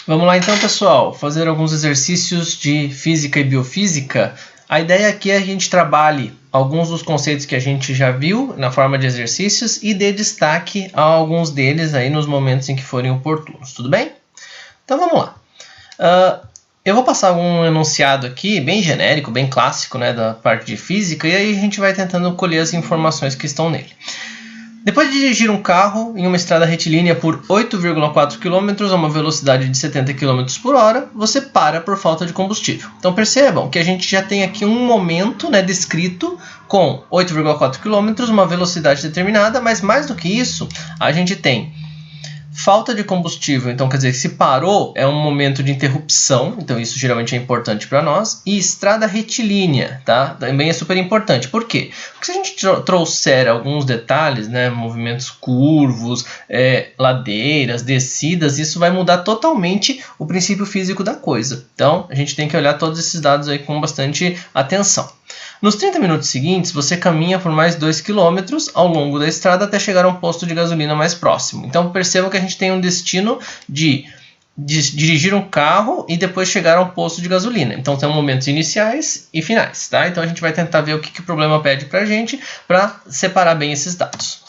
Vamos lá então, pessoal, fazer alguns exercícios de física e biofísica. A ideia aqui é que a gente trabalhe alguns dos conceitos que a gente já viu na forma de exercícios e dê destaque a alguns deles aí nos momentos em que forem oportunos, tudo bem? Então vamos lá. Eu vou passar um enunciado aqui bem genérico, bem clássico, né, da parte de física, e aí a gente vai tentando colher as informações que estão nele. Depois de dirigir um carro em uma estrada retilínea por 8,4 km a uma velocidade de 70 km por hora, você para por falta de combustível. Então percebam que a gente já tem aqui um momento, né, descrito com 8,4 km, uma velocidade determinada, mas mais do que isso, a gente tem falta de combustível, então quer dizer que se parou é um momento de interrupção, então isso geralmente é importante para nós, e estrada retilínea, tá? Também é super importante. Por quê? Porque se a gente trouxer alguns detalhes, né, movimentos curvos, ladeiras, descidas, isso vai mudar totalmente o princípio físico da coisa. Então a gente tem que olhar todos esses dados aí com bastante atenção. Nos 30 minutos seguintes, você caminha por mais 2 km ao longo da estrada até chegar a um posto de gasolina mais próximo. Então perceba que a gente tem um destino de dirigir um carro e depois chegar a um posto de gasolina. Então tem momentos iniciais e finais, tá? Então a gente vai tentar ver o que o problema pede para a gente para separar bem esses dados.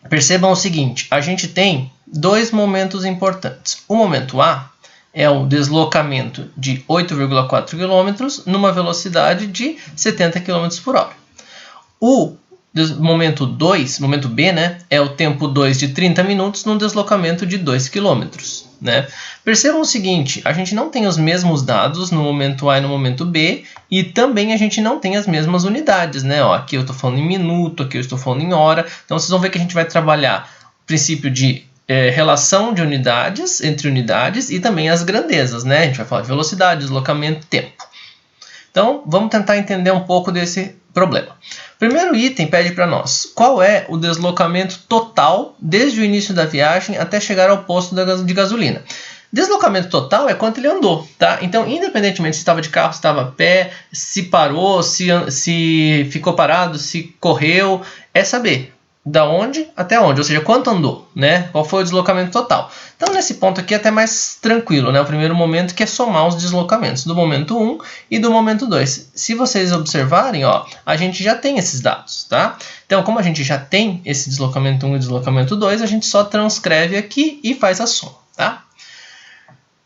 Percebam o seguinte, a gente tem dois momentos importantes. O momento A é o deslocamento de 8,4 km numa velocidade de 70 km por hora. O momento 2, momento B, né, é o tempo 2 de 30 minutos num deslocamento de 2 km. Né? Percebam o seguinte, a gente não tem os mesmos dados no momento A e no momento B, e também a gente não tem as mesmas unidades. Né? Ó, aqui eu estou falando em minuto, aqui eu estou falando em hora. Então vocês vão ver que a gente vai trabalhar o princípio de relação de unidades entre unidades e também as grandezas, né? A gente vai falar de velocidade, deslocamento, tempo. Então, vamos tentar entender um pouco desse problema. O primeiro item pede para nós qual é o deslocamento total desde o início da viagem até chegar ao posto de gasolina. Deslocamento total é quanto ele andou, tá? Então, independentemente se estava de carro, se estava a pé, se parou, se ficou parado, se correu, é saber da onde até onde, ou seja, quanto andou, né? Qual foi o deslocamento total. Então, nesse ponto aqui é até mais tranquilo, né? O primeiro momento que é somar os deslocamentos do momento 1 e do momento 2. Se vocês observarem, ó, a gente já tem esses dados, tá? Então, como a gente já tem esse deslocamento 1 e deslocamento 2, a gente só transcreve aqui e faz a soma, tá?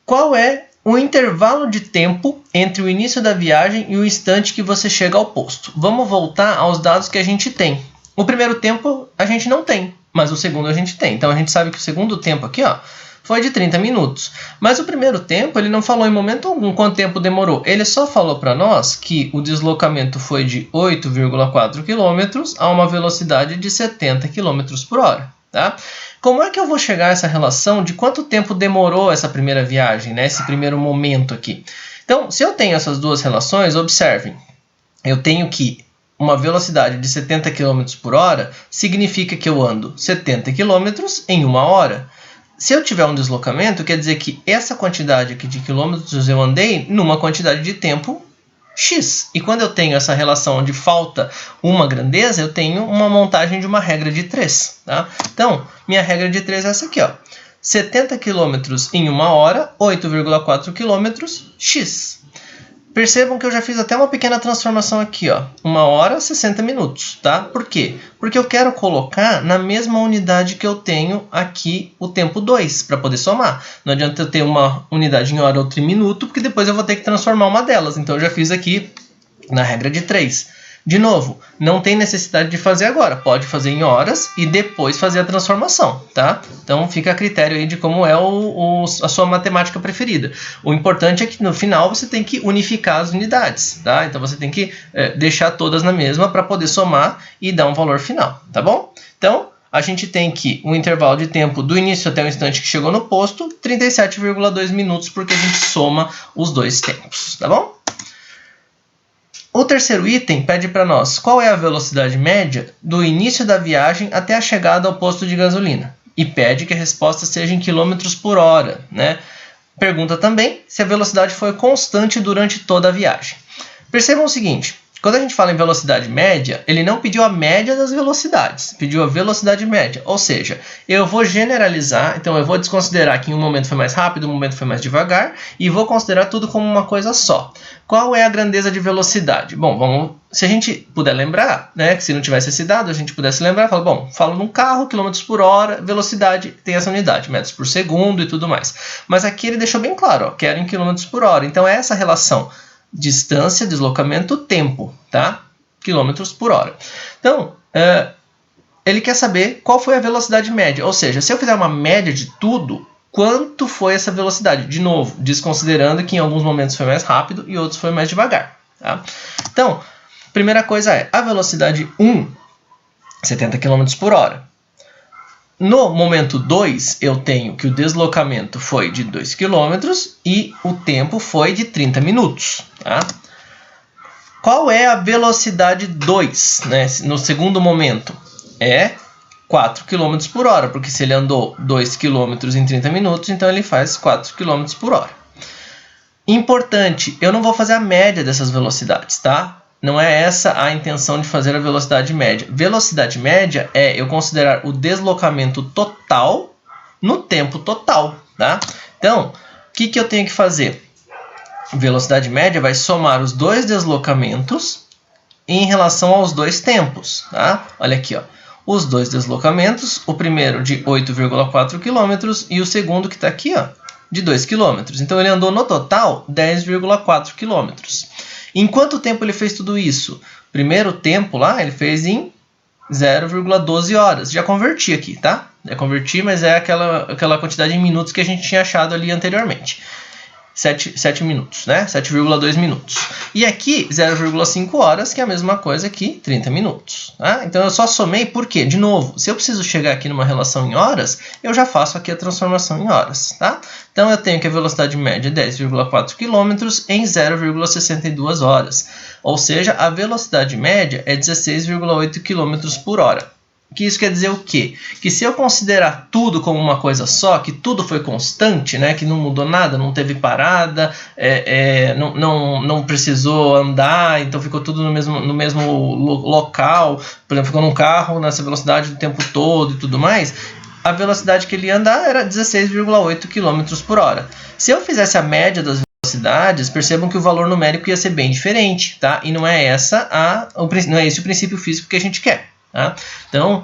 Qual é o intervalo de tempo entre o início da viagem e o instante que você chega ao posto? Vamos voltar aos dados que a gente tem. O primeiro tempo a gente não tem, mas o segundo a gente tem. Então a gente sabe que o segundo tempo aqui, ó, foi de 30 minutos. Mas o primeiro tempo ele não falou em momento algum quanto tempo demorou. Ele só falou para nós que o deslocamento foi de 8,4 km a uma velocidade de 70 km por hora. Tá? Como é que eu vou chegar a essa relação de quanto tempo demorou essa primeira viagem, né? Esse primeiro momento aqui? Então, se eu tenho essas duas relações, observem. Eu tenho que uma velocidade de 70 km por hora significa que eu ando 70 km em uma hora. Se eu tiver um deslocamento, quer dizer que essa quantidade aqui de quilômetros eu andei numa quantidade de tempo X. E quando eu tenho essa relação onde falta uma grandeza, eu tenho uma montagem de uma regra de 3. Tá? Então, minha regra de 3 é essa aqui, ó. 70 km em uma hora, 8,4 km, X. Percebam que eu já fiz até uma pequena transformação aqui, ó. 1 hora, 60 minutos, tá? Por quê? Porque eu quero colocar na mesma unidade que eu tenho aqui o tempo 2, para poder somar. Não adianta eu ter uma unidade em hora ou outra em minuto, porque depois eu vou ter que transformar uma delas. Então eu já fiz aqui na regra de 3. De novo, não tem necessidade de fazer agora. Pode fazer em horas e depois fazer a transformação, tá? Então fica a critério aí de como é a sua matemática preferida. O importante é que no final você tem que unificar as unidades, tá? Então você tem que deixar todas na mesma para poder somar e dar um valor final, tá bom? Então a gente tem que um intervalo de tempo do início até o instante que chegou no posto, 37,2 minutos, porque a gente soma os dois tempos, tá bom? O terceiro item pede para nós qual é a velocidade média do início da viagem até a chegada ao posto de gasolina. E pede que a resposta seja em quilômetros por hora. Né? Pergunta também se a velocidade foi constante durante toda a viagem. Percebam o seguinte, Quando a gente fala em velocidade média, ele não pediu a média das velocidades, pediu a velocidade média. Ou seja, eu vou generalizar, então eu vou desconsiderar que em um momento foi mais rápido, um momento foi mais devagar, e vou considerar tudo como uma coisa só. Qual é a grandeza de velocidade? Bom, se a gente puder lembrar, né, que se não tivesse esse dado, a gente pudesse lembrar, fala, bom, falo num carro, quilômetros por hora, velocidade tem essa unidade, metros por segundo e tudo mais. Mas aqui ele deixou bem claro, ó, quero em quilômetros por hora. Então é essa relação distância, deslocamento, tempo, tá? Quilômetros por hora. Então, ele quer saber qual foi a velocidade média. Ou seja, se eu fizer uma média de tudo, quanto foi essa velocidade? De novo, desconsiderando que em alguns momentos foi mais rápido e outros foi mais devagar. Tá? Então, primeira coisa é a velocidade 1, 70 km por hora. No momento 2, eu tenho que o deslocamento foi de 2 km e o tempo foi de 30 minutos. Tá? Qual é a velocidade 2, né? No segundo momento? É 4 km por hora, porque se ele andou 2 km em 30 minutos, então ele faz 4 km por hora. Importante, eu não vou fazer a média dessas velocidades, tá? Não é essa a intenção de fazer a velocidade média. Velocidade média é eu considerar o deslocamento total no tempo total, tá? Então, o que eu tenho que fazer? Velocidade média vai somar os dois deslocamentos em relação aos dois tempos, tá? Olha aqui, ó. Os dois deslocamentos, o primeiro de 8,4 km e o segundo que está aqui, ó, de 2 km. Então, ele andou no total 10,4 km. Em quanto tempo ele fez tudo isso? Primeiro tempo lá, ele fez em 0,12 horas. Já converti aqui, tá? Já converti, mas é aquela quantidade em minutos que a gente tinha achado ali anteriormente. 7 minutos, né? 7,2 minutos. E aqui, 0,5 horas, que é a mesma coisa que 30 minutos. Tá? Então, eu só somei porque, de novo, se eu preciso chegar aqui numa relação em horas, eu já faço aqui a transformação em horas. Tá? Então, eu tenho que a velocidade média é 10,4 km em 0,62 horas. Ou seja, a velocidade média é 16,8 km por hora. Que isso quer dizer o quê? Que se eu considerar tudo como uma coisa só, que tudo foi constante, né, que não mudou nada, não teve parada, não precisou andar, então ficou tudo no mesmo local, por exemplo, ficou num carro nessa velocidade o tempo todo e tudo mais, a velocidade que ele ia andar era 16,8 km por hora. Se eu fizesse a média das velocidades, percebam que o valor numérico ia ser bem diferente, tá? E não é esse o princípio físico que a gente quer. Tá? Então,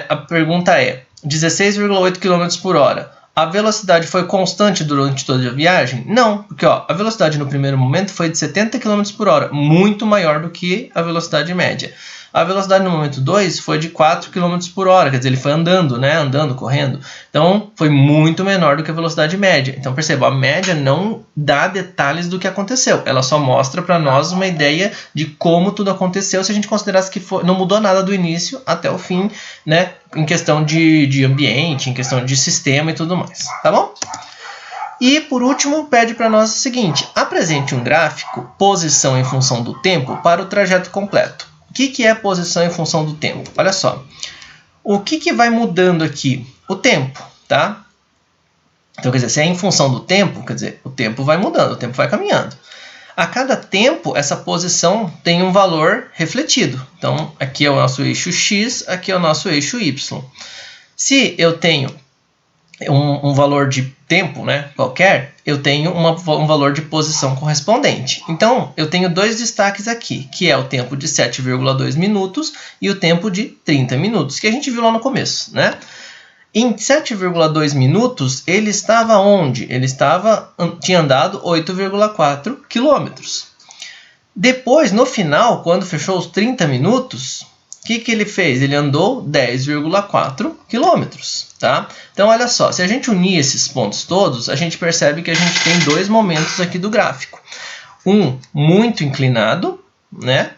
a pergunta é, 16,8 km por hora, a velocidade foi constante durante toda a viagem? Não, porque ó, a velocidade no primeiro momento foi de 70 km por hora, muito maior do que a velocidade média. A velocidade no momento 2 foi de 4 km por hora, quer dizer, ele foi andando, né? Andando, correndo. Então, foi muito menor do que a velocidade média. Então, perceba, a média não dá detalhes do que aconteceu. Ela só mostra para nós uma ideia de como tudo aconteceu, se a gente considerasse que não mudou nada do início até o fim, né? Em questão de ambiente, em questão de sistema e tudo mais. Tá bom? E, por último, pede para nós o seguinte. Apresente um gráfico, posição em função do tempo, para o trajeto completo. O que é posição em função do tempo? Olha só. O que vai mudando aqui? O tempo, tá? Então, quer dizer, se é em função do tempo, quer dizer, o tempo vai mudando, o tempo vai caminhando. A cada tempo, essa posição tem um valor refletido. Então, aqui é o nosso eixo X, aqui é o nosso eixo Y. Se eu tenho um valor de tempo, né, qualquer, eu tenho um valor de posição correspondente. Então, eu tenho dois destaques aqui, que é o tempo de 7,2 minutos e o tempo de 30 minutos, que a gente viu lá no começo, né? Em 7,2 minutos, ele estava onde? Ele tinha andado 8,4 quilômetros. Depois, no final, quando fechou os 30 minutos, o que ele fez? Ele andou 10,4 quilômetros, tá? Então, olha só, se a gente unir esses pontos todos, a gente percebe que a gente tem dois momentos aqui do gráfico. Um muito inclinado, né?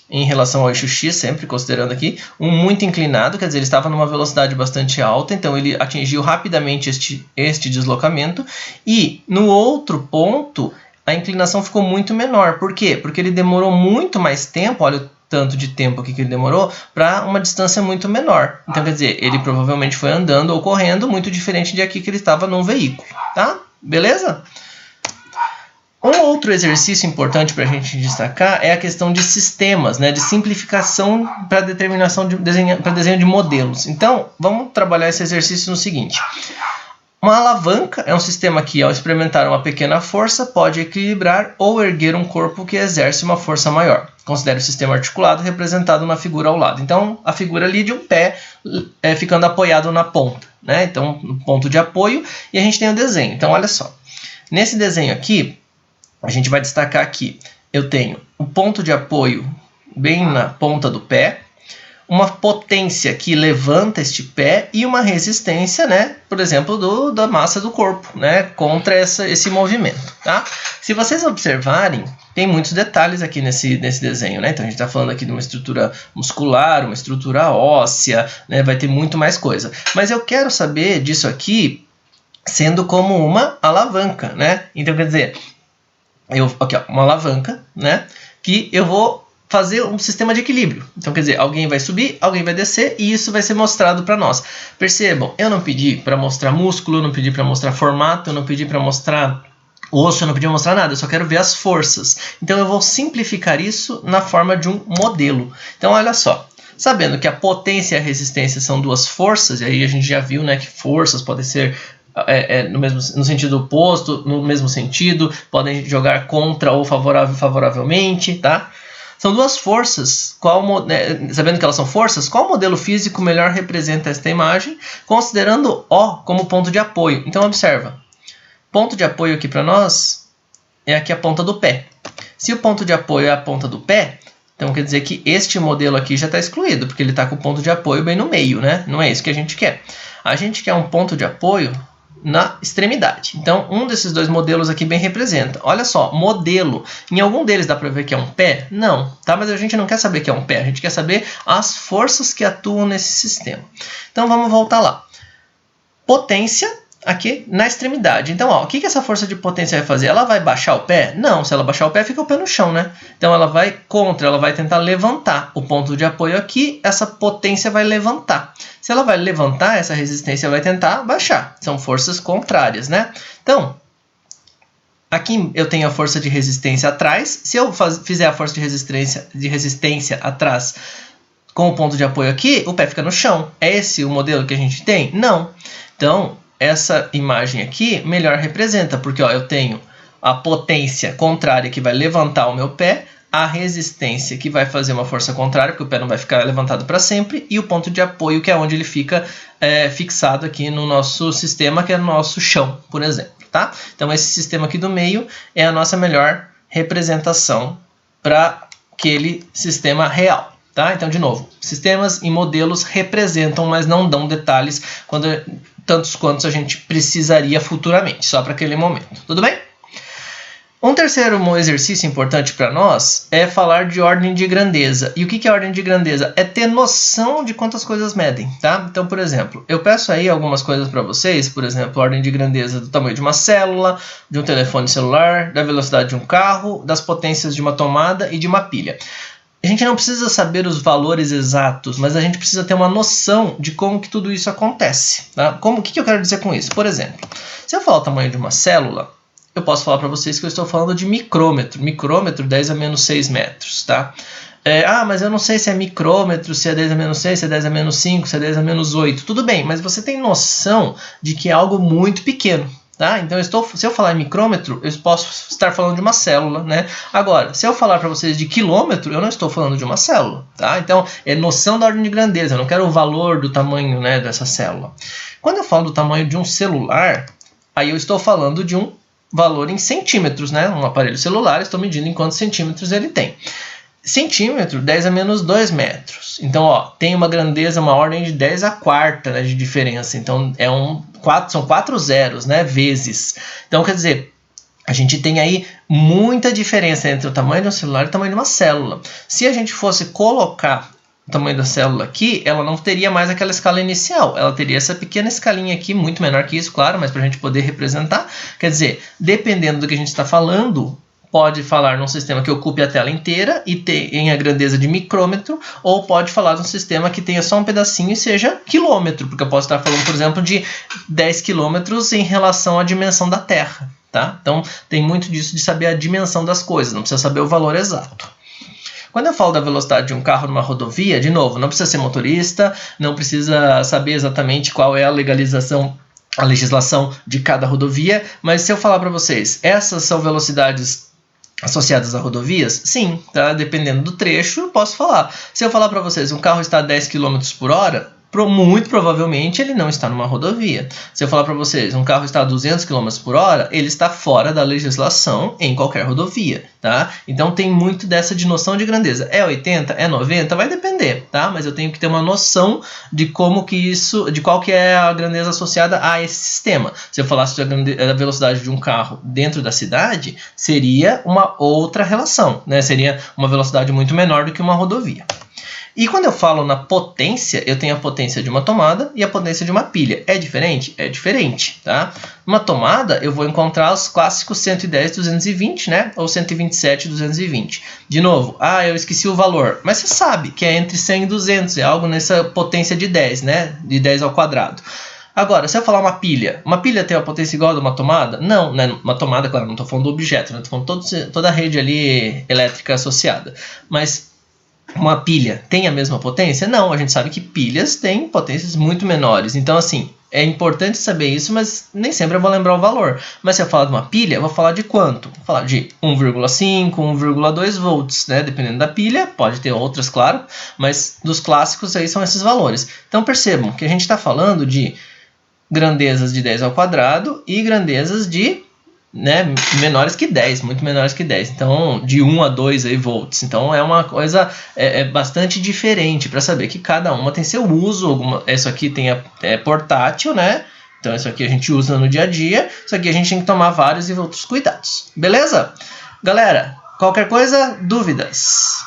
Em relação ao eixo X, sempre considerando aqui, um muito inclinado, quer dizer, ele estava numa velocidade bastante alta, então ele atingiu rapidamente este deslocamento, e no outro ponto, a inclinação ficou muito menor. Por quê? Porque ele demorou muito mais tempo, olha o tanto de tempo aqui que ele demorou, para uma distância muito menor. Então, quer dizer, ele provavelmente foi andando ou correndo, muito diferente de aqui que ele estava num veículo, tá? Beleza? Um outro exercício importante para a gente destacar é a questão de sistemas, né, de simplificação para determinação de desenho de modelos. Então, vamos trabalhar esse exercício no seguinte. Uma alavanca é um sistema que, ao experimentar uma pequena força, pode equilibrar ou erguer um corpo que exerce uma força maior. Considere o sistema articulado representado na figura ao lado. Então, a figura ali de um pé ficando apoiado na ponta, né? Então, no ponto de apoio, e a gente tem o desenho. Então, olha só. Nesse desenho aqui, a gente vai destacar aqui, eu tenho o ponto de apoio bem na ponta do pé, uma potência que levanta este pé e uma resistência, né, por exemplo, da massa do corpo, né, contra esse movimento. Tá? Se vocês observarem, tem muitos detalhes aqui nesse desenho. Né? Então, a gente está falando aqui de uma estrutura muscular, uma estrutura óssea, né, vai ter muito mais coisa. Mas eu quero saber disso aqui sendo como uma alavanca. Né? Então, quer dizer, aqui, ó, uma alavanca, né, que eu vou fazer um sistema de equilíbrio. Então, quer dizer, alguém vai subir, alguém vai descer e isso vai ser mostrado para nós. Percebam, eu não pedi para mostrar músculo, eu não pedi para mostrar formato, eu não pedi para mostrar osso, eu não pedi para mostrar nada, eu só quero ver as forças. Então, eu vou simplificar isso na forma de um modelo. Então, olha só. Sabendo que a potência e a resistência são duas forças, e aí a gente já viu, né, que forças podem ser no sentido oposto, no mesmo sentido, podem jogar contra ou favoravelmente, tá? São duas forças, sabendo que elas são forças, qual modelo físico melhor representa esta imagem, considerando O como ponto de apoio. Então, observa, ponto de apoio aqui para nós é aqui a ponta do pé. Se o ponto de apoio é a ponta do pé, então quer dizer que este modelo aqui já está excluído, porque ele está com o ponto de apoio bem no meio, né? Não é isso que a gente quer. A gente quer um ponto de apoio na extremidade. Então, um desses dois modelos aqui bem representa. Olha só, modelo. Em algum deles dá para ver que é um pé? Não, tá? Mas a gente não quer saber que é um pé. A gente quer saber as forças que atuam nesse sistema. Então, vamos voltar lá. Potência aqui na extremidade. Então, ó, o que essa força de potência vai fazer? Ela vai baixar o pé? Não, se ela baixar o pé, fica o pé no chão, né? Então, ela vai ela vai tentar levantar o ponto de apoio aqui, essa potência vai levantar. Se ela vai levantar, essa resistência vai tentar baixar. São forças contrárias, né? Então, aqui eu tenho a força de resistência atrás. Se eu fizer a força de resistência atrás com o ponto de apoio aqui, o pé fica no chão. É esse o modelo que a gente tem? Não. Então, essa imagem aqui melhor representa, porque ó, eu tenho a potência contrária que vai levantar o meu pé, a resistência que vai fazer uma força contrária, porque o pé não vai ficar levantado para sempre, e o ponto de apoio, que é onde ele fica fixado aqui no nosso sistema, que é no nosso chão, por exemplo. Tá? Então, esse sistema aqui do meio é a nossa melhor representação para aquele sistema real. Tá? Então, de novo, sistemas e modelos representam, mas não dão detalhes tantos quantos a gente precisaria futuramente, só para aquele momento. Tudo bem? Um terceiro exercício importante para nós é falar de ordem de grandeza. E o que é ordem de grandeza? É ter noção de quantas coisas medem, tá? Então, por exemplo, eu peço aí algumas coisas para vocês, por exemplo, ordem de grandeza do tamanho de uma célula, de um telefone celular, da velocidade de um carro, das potências de uma tomada e de uma pilha. A gente não precisa saber os valores exatos, mas a gente precisa ter uma noção de como que tudo isso acontece. Tá? O que eu quero dizer com isso? Por exemplo, se eu falar o tamanho de uma célula, eu posso falar para vocês que eu estou falando de micrômetro. Micrômetro, 10 a menos 6 metros. Tá? Mas eu não sei se é micrômetro, se é 10 a menos 6, se é 10 a menos 5, se é 10 a menos 8. Tudo bem, mas você tem noção de que é algo muito pequeno. Tá? Então, se eu falar em micrômetro, eu posso estar falando de uma célula, né? Agora, se eu falar para vocês de quilômetro, eu não estou falando de uma célula. Tá? Então, é noção da ordem de grandeza, eu não quero o valor do tamanho, né, dessa célula. Quando eu falo do tamanho de um celular, aí eu estou falando de um valor em centímetros, né? Um aparelho celular, estou medindo em quantos centímetros ele tem. Centímetro, 10 a menos 2 metros. Então, ó, tem uma grandeza, uma ordem de 10 a quarta, né, de diferença. Então, são 4 zeros, né, vezes. Então, quer dizer, a gente tem aí muita diferença entre o tamanho de um celular e o tamanho de uma célula. Se a gente fosse colocar o tamanho da célula aqui, ela não teria mais aquela escala inicial. Ela teria essa pequena escalinha aqui, muito menor que isso, claro, mas para a gente poder representar. Quer dizer, dependendo do que a gente está falando, pode falar num sistema que ocupe a tela inteira e tenha a grandeza de micrômetro, ou pode falar de um sistema que tenha só um pedacinho e seja quilômetro, porque eu posso estar falando, por exemplo, de 10 quilômetros em relação à dimensão da Terra. tá? Então tem muito disso de saber a dimensão das coisas, não precisa saber o valor exato. Quando eu falo da velocidade de um carro numa rodovia, de novo, não precisa ser motorista, não precisa saber exatamente qual é a legislação de cada rodovia, mas se eu falar para vocês, essas são velocidades associadas a rodovias? Sim, tá? Dependendo do trecho, eu posso falar. Se eu falar para vocês, um carro está a 10 km por hora, muito provavelmente ele não está numa rodovia. Se eu falar para vocês, um carro está a 200 km por hora, ele está fora da legislação em qualquer rodovia, tá? Então tem muito dessa de noção de grandeza. É 80, é 90, vai depender, tá? Mas eu tenho que ter uma noção de como que isso, de qual que é a grandeza associada a esse sistema. Se eu falasse da velocidade de um carro dentro da cidade, seria uma outra relação, né? Seria uma velocidade muito menor do que uma rodovia. E quando eu falo na potência, eu tenho a potência de uma tomada e a potência de uma pilha. É diferente? É diferente, tá? Uma tomada, eu vou encontrar os clássicos 110, 220, né? Ou 127, 220. De novo, eu esqueci o valor. Mas você sabe que é entre 100 e 200, é algo nessa potência de 10, né? De 10 ao quadrado. Agora, se eu falar uma pilha tem uma potência igual a de uma tomada? Não, né? Uma tomada, claro, não estou falando do objeto, né? Estou falando toda a rede ali elétrica associada. Mas uma pilha tem a mesma potência? Não, a gente sabe que pilhas têm potências muito menores. Então, assim, é importante saber isso, mas nem sempre eu vou lembrar o valor. Mas se eu falar de uma pilha, eu vou falar de quanto? Vou falar de 1,5, 1,2 volts, né? Dependendo da pilha, pode ter outras, claro, mas dos clássicos aí são esses valores. Então, percebam que a gente está falando de grandezas de 10 ao quadrado e grandezas de menores que 10, muito menores que 10, então de 1 a 2 aí, volts, então é uma coisa bastante diferente para saber que cada uma tem seu uso. Isso aqui é portátil, né? Então isso aqui a gente usa no dia a dia, isso aqui a gente tem que tomar vários e outros cuidados, beleza? Galera, qualquer coisa, dúvidas?